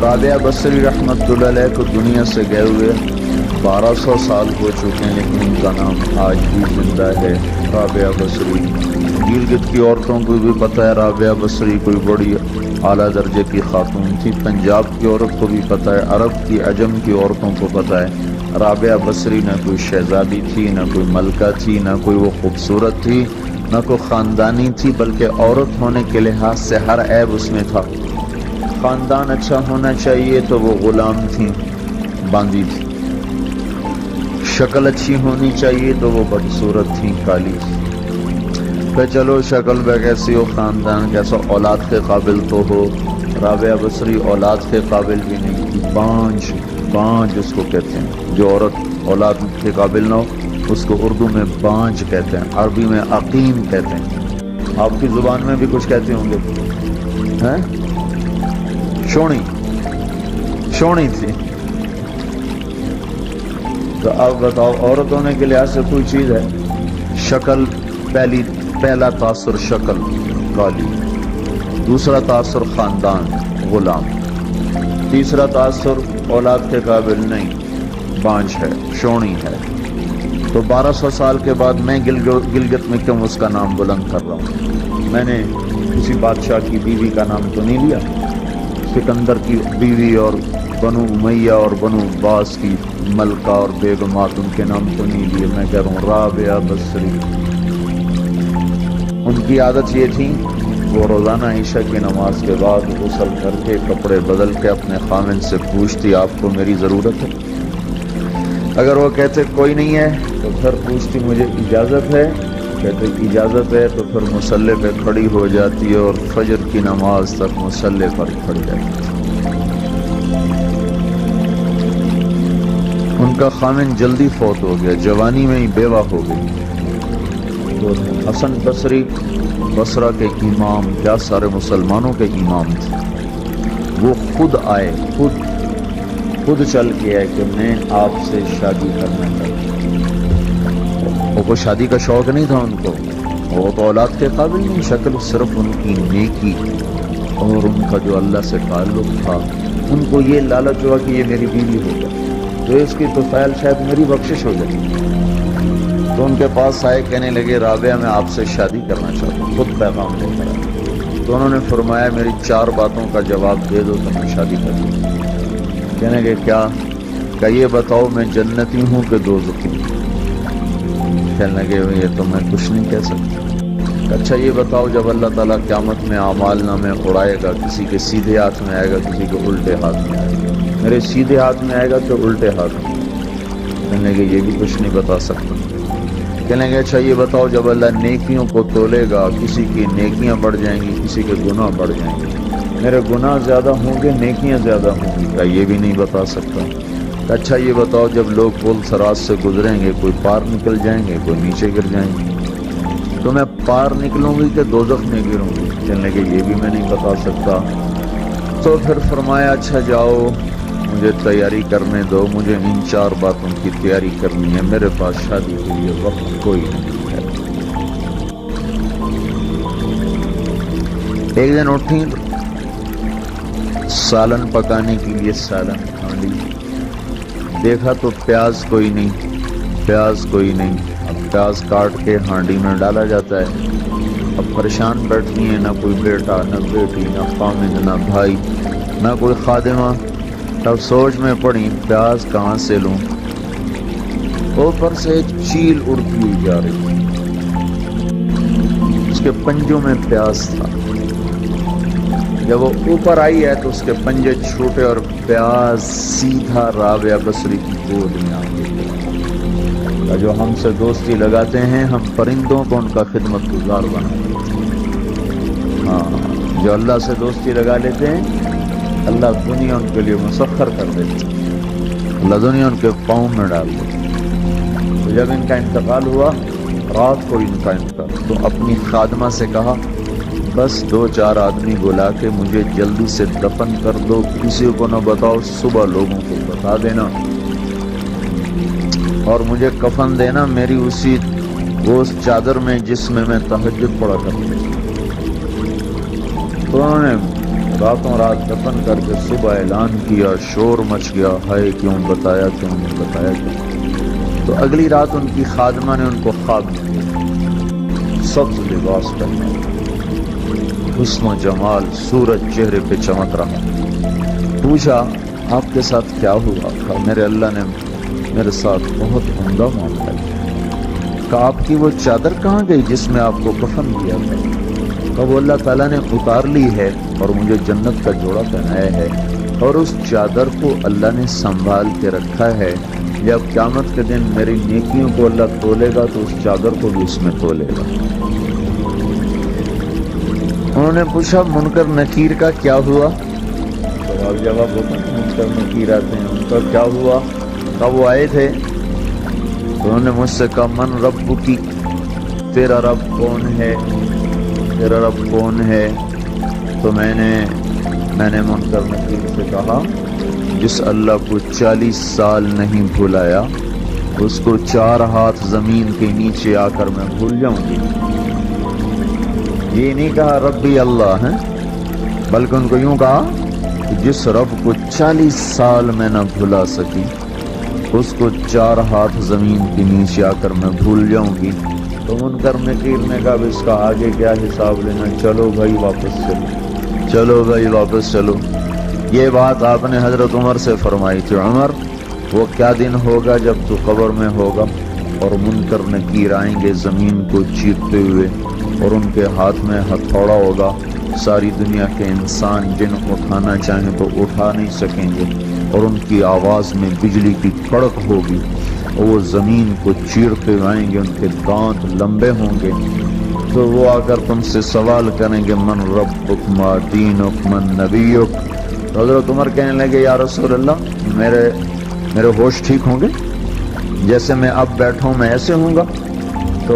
رابعہ بصری رحمۃ اللہ علیہ کو دنیا سے گئے ہوئے 1200 سال ہو چکے ہیں، لیکن ان کا نام آج بھی زندہ ہے، رابعہ بصری۔ گلگت کی عورتوں کو بھی پتہ ہے رابعہ بصری کوئی بڑی اعلیٰ درجے کی خاتون تھی، پنجاب کی عورت کو بھی پتہ ہے، عرب کی عجم کی عورتوں کو پتہ ہے رابعہ بصری نہ کوئی شہزادی تھی، نہ کوئی ملکہ تھی، نہ کوئی وہ خوبصورت تھی، نہ کوئی خاندانی تھی، بلکہ عورت ہونے کے لحاظ سے ہر عیب اس میں تھا۔ خاندان اچھا ہونا چاہیے تو وہ غلام تھیں، باندھی تھی، شکل اچھی ہونی چاہیے تو وہ بدصورت تھیں، کالی تھی۔ پھر چلو شکل بہ کیسی ہو، خاندان کیسا، اولاد کے قابل تو ہو، رابعہ بصری اولاد کے قابل بھی نہیں تھی، بانجھ اس کو کہتے ہیں، جو عورت اولاد کے قابل نہ ہو اس کو اردو میں بانجھ کہتے ہیں، عربی میں عقیم کہتے ہیں، آپ کی زبان میں بھی کچھ کہتے ہوں گے، ہیں؟ شونی تھی۔ تو اب بتاؤ عورت ہونے کے لحاظ سے کوئی چیز ہے؟ شکل، پہلا تاثر شکل کالی، دوسرا تاثر خاندان غلام، تیسرا تاثر اولاد کے قابل نہیں، بانجھ ہے، شونی ہے۔ تو 1200 سال کے بعد میں گلگت میں کیوں اس کا نام بلند کر رہا ہوں؟ میں نے کسی بادشاہ کی بیوی کا نام تو نہیں لیا، سکندر کی بیوی اور بنو امیہ اور بنو عباس کی ملکہ اور بیگمات ان کے نام تو نہیں لیے، میں کہہ رہا ہوں رابعہ بصری۔ ان کی عادت یہ تھی وہ روزانہ عشاء کی نماز کے بعد غسل کر کے کپڑے بدل کے اپنے خامن سے پوچھتی آپ کو میری ضرورت ہے؟ اگر وہ کہتے کوئی نہیں ہے تو پھر پوچھتی مجھے اجازت ہے؟ کہتے اجازت ہے تو پھر مصلی پہ کھڑی ہو جاتی ہے اور فجر کی نماز تک مصلی پر کھڑی رہتی۔ ان کا خامن جلدی فوت ہو گیا، جوانی میں ہی بیوہ ہو گئی۔ تو حسن بصری بصرہ کے امام، کیا سارے مسلمانوں کے امام تھے، وہ خود آئے، خود چل کے آئے کہ میں آپ سے شادی کرنا چاہتا ہوں۔ وہ کوئی شادی کا شوق نہیں تھا ان کو، وہ تو اولاد کے قابل نہیں، شکل صرف ان کی نیکی اور ان کا جو اللہ سے تعلق تھا، ان کو یہ لالچ ہوا کہ یہ میری بیوی ہو جائے تو اس کی تو فعل شاید میری بخشش ہو جائے۔ تو ان کے پاس آئے، کہنے لگے رابعہ میں آپ سے شادی کرنا چاہتا ہوں، خود پیغام لے کر آئے۔ تو انہوں نے فرمایا میری 4 باتوں کا جواب دے دو تو میں شادی کر دوں۔ کہنے لگے کیا؟ کہ یہ بتاؤ میں جنتی ہوں کہ دوزخی ہوں؟ کہنے لگے یہ تو میں کچھ نہیں کہہ سکتا۔ اچھا یہ بتاؤ جب اللہ تعالیٰ قیامت میں اعمال نامے اڑائے گا، کسی کے سیدھے ہاتھ میں آئے گا، کسی کے الٹے ہاتھ میں آئے گا، میرے سیدھے ہاتھ میں آئے گا تو الٹے ہاتھ میں؟ کہنے لگے یہ بھی کچھ نہیں بتا سکتا۔ کہنے لگے اچھا یہ بتاؤ جب اللہ نیکیوں کو تولے گا، کسی کی نیکیاں بڑھ جائیں گی، کسی کے گناہ بڑھ جائیں گے، میرے گناہ زیادہ ہوں گے، نیکیاں زیادہ ہوں گی؟ کیا یہ بھی نہیں بتا سکتا۔ اچھا یہ بتاؤ جب لوگ پل صراط سے گزریں گے، کوئی پار نکل جائیں گے، کوئی نیچے گر جائیں گے، تو میں پار نکلوں گی کہ دوزخ میں گروں گی؟ کہنے لگے یہ بھی میں نہیں بتا سکتا۔ تو پھر فرمایا اچھا جاؤ مجھے تیاری کرنے دو، مجھے ان 4 باتوں کی تیاری کرنی ہے، میرے پاس شادی کے لیے وقت کوئی نہیں ہے۔ ایک دن اٹھی سالن پکانے کے لیے سالن ہانڈی، دیکھا تو پیاز کوئی نہیں، اب پیاز کاٹ کے ہانڈی میں ڈالا جاتا ہے۔ اب پریشان بیٹھتی ہیں، نہ کوئی بیٹا، نہ بیٹی، نہ خامد، نہ بھائی، نہ کوئی خادمہ۔ تب سوچ میں پڑی پیاز کہاں سے لوں؟ اوپر سے ایک چیل اڑتی ہوئی جا رہی تھی، اس کے پنجوں میں پیاز تھا۔ جب وہ اوپر آئی ہے تو اس کے پنجے چھوٹے اور پیاز سیدھا رابعہ بصری کی گود میں آ گیا۔ جو ہم سے دوستی لگاتے ہیں ہم پرندوں کو ان کا خدمت گزار بناتے ہیں، ہاں جو اللہ سے دوستی لگا لیتے ہیں اللہ دنیا ان کے لیے مسخر کر دیتے ہیں، اللہ دنیا ان کے پاؤں میں ڈال دیتے ہیں۔ تو جب ان کا انتقال ہوا، رات کو ان کا انتقال، تو اپنی خادمہ سے کہا بس 2-4 آدمی بلا کے مجھے جلدی سے دفن کر دو، کسی کو نہ بتاؤ، صبح لوگوں کو بتا دینا اور مجھے کفن دینا میری اسی وہ اس چادر میں جس میں میں تہجد پڑھا کرتا۔ تو انہوں نے راتوں رات دفن کر کے صبح اعلان کیا، شور مچ گیا، ہائے کیوں بتایا، کیوں نہیں بتایا کیوں؟ تو اگلی رات ان کی خادمہ نے ان کو خواب میں دیا، سبز لباس پہنا، حسن و جمال، سورج چہرے پہ چمک رہا۔ پوچھا آپ کے ساتھ کیا ہوا؟ کہا میرے اللہ نے میرے ساتھ بہت عمدہ معاملہ کیا۔ کہا آپ کی وہ چادر کہاں گئی جس میں آپ کو کفن دیا تھا؟ کہا وہ اللہ تعالیٰ نے اتار لی ہے اور مجھے جنت کا جوڑا پہنایا ہے، اور اس چادر کو اللہ نے سنبھال کے رکھا ہے، جب قیامت کے دن میری نیکیوں کو اللہ تولے گا تو اس چادر کو بھی اس میں تولے گا۔ انہوں نے پوچھا منکر نکیر کا کیا ہوا؟ سوال جواب ہوتا ہے، منکر نکیر آتے ہیں، ان کا کیا ہوا؟ کہا وہ آئے تھے، انہوں نے مجھ سے کہا من رب کی، تیرا رب کون ہے، تیرا رب کون ہے؟ تو میں نے منکر نکیر سے کہا جس اللہ کو 40 سال نہیں بھلایا اس کو 4 ہاتھ زمین کے نیچے آ کر میں بھول جاؤں گی۔ یہ نہیں کہا ربی اللہ ہے، بلکہ ان کو یوں کہا کہ جس رب کو 40 سال میں نہ بھلا سکی اس کو 4 ہاتھ زمین کے نیچے آ کر میں بھول جاؤں گی۔ تو منکر نکیر نے کہا اس کا آگے کیا حساب لینا، چلو بھائی واپس چلو، چلو بھائی واپس چلو۔ یہ بات آپ نے حضرت عمر سے فرمائی تھی، عمر وہ کیا دن ہوگا جب تو قبر میں ہوگا اور منکر نکیر آئیں گے زمین کو چیرتے ہوئے، اور ان کے ہاتھ میں ہتھوڑا ہوگا، ساری دنیا کے انسان جن اٹھانا چاہیں تو اٹھا نہیں سکیں گے، اور ان کی آواز میں بجلی کی کڑک ہوگی، اور وہ زمین کو چیرتے ہوئے آئیں گے، ان کے دانت لمبے ہوں گے، تو وہ آ کر تم سے سوال کریں گے من ربک ما دینک من نبیک۔ تو حضرت عمر کہنے لگے یا رسول اللہ میرے ہوش ٹھیک ہوں گے، جیسے میں اب بیٹھا ہوں میں ایسے ہوں گا؟ تو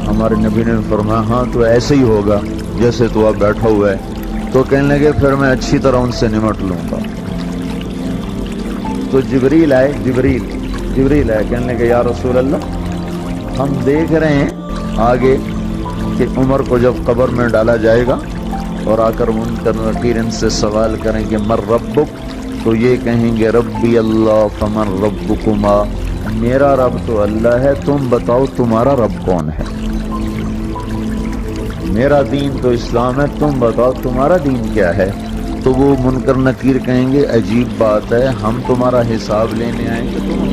ہمارے نبی نے فرمایا ہاں تو ایسے ہی ہوگا جیسے تو اب بیٹھا ہوا ہے۔ تو کہنے لگے پھر میں اچھی طرح ان سے نمٹ لوں گا۔ تو جبریل آئے، کہنے لگے یا رسول اللہ ہم دیکھ رہے ہیں آگے کہ عمر کو جب قبر میں ڈالا جائے گا اور آ کر منکر نکیر ان سے سوال کریں گے من ربک، تو یہ کہیں گے ربی اللہ فمن ربکما، میرا رب تو اللہ ہے، تم بتاؤ تمہارا رب کون ہے؟ میرا دین تو اسلام ہے، تم بتاؤ تمہارا دین کیا ہے؟ تو وہ منکر نکیر کہیں گے عجیب بات ہے، ہم تمہارا حساب لینے آئیں گے، تم